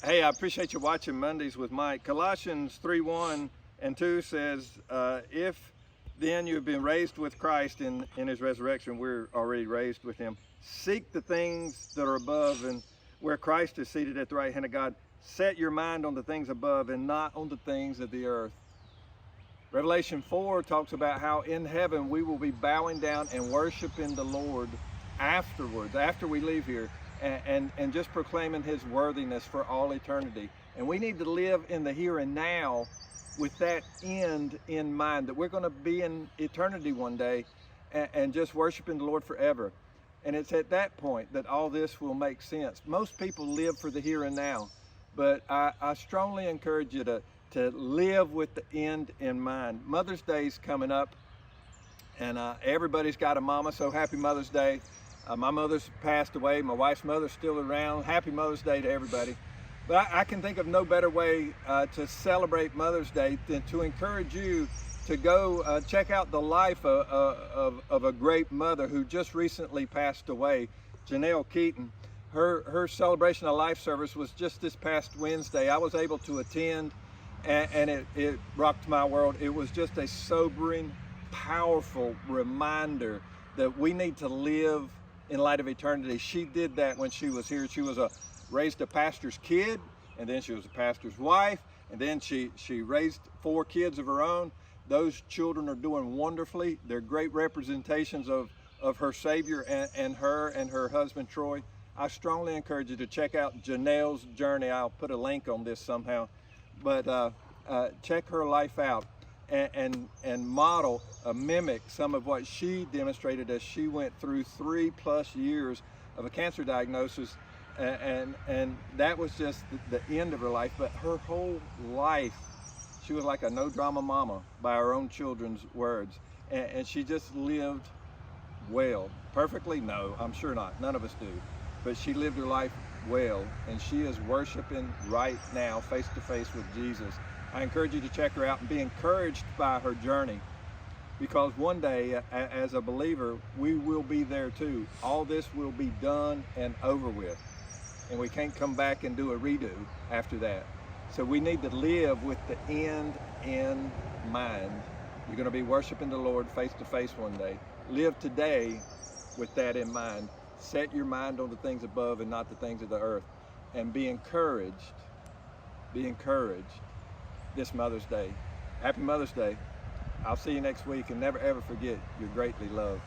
Hey, I appreciate you watching Mondays with Mike. Colossians 3:1 and 2 says, if then you have been raised with Christ in his resurrection, we're already raised with him. Seek the things that are above and where Christ is seated at the right hand of God. Set your mind on the things above and not on the things of the earth. Revelation 4 talks about how in heaven we will be bowing down and worshiping the Lord afterwards, after we leave here, and just proclaiming his worthiness for all eternity. And we need to live in the here and now with that end in mind, that we're going to be in eternity one day and just worshiping the Lord forever. And it's at that point that all this will make sense. Most people live for the here and now, but I strongly encourage you to live with the end in mind. Mother's Day is coming up, and everybody's got a mama, so happy Mother's Day. My mother's passed away. My wife's mother's still around. Happy Mother's Day to everybody. But I can think of no better way to celebrate Mother's Day than to encourage you to go check out the life of a great mother who just recently passed away, Janel. Her celebration of life service was just this past Wednesday. I was able to attend, and it rocked my world. It was just a sobering, powerful reminder that we need to live in light of eternity. She did that when she was here. She was raised a pastor's kid, and then she was a pastor's wife, and then she raised 4 kids of her own. Those children are doing wonderfully. They're great representations of her Savior and her husband Troy. I strongly encourage you to check out Janel's journey. I'll put a link on this somehow, but check her life out and model, mimic some of what she demonstrated as she went through 3+ years of a cancer diagnosis, and that was just the end of her life. But her whole life, she was like a no drama mama by her own children's words, and she just lived well. Perfectly? No, I'm sure not. None of us do. But she lived her life well, and she is worshiping right now face to face with Jesus. I encourage you to check her out and be encouraged by her journey, because one day as a believer we will be there too. All this will be done and over with, and we can't come back and do a redo after that. So we need to live with the end in mind. You're going to be worshiping the Lord face to face one day. Live today with that in mind. Set your mind on the things above and not the things of the earth, and be encouraged. Be encouraged this Mother's Day. Happy Mother's Day. I'll see you next week, and never ever forget, you're greatly loved.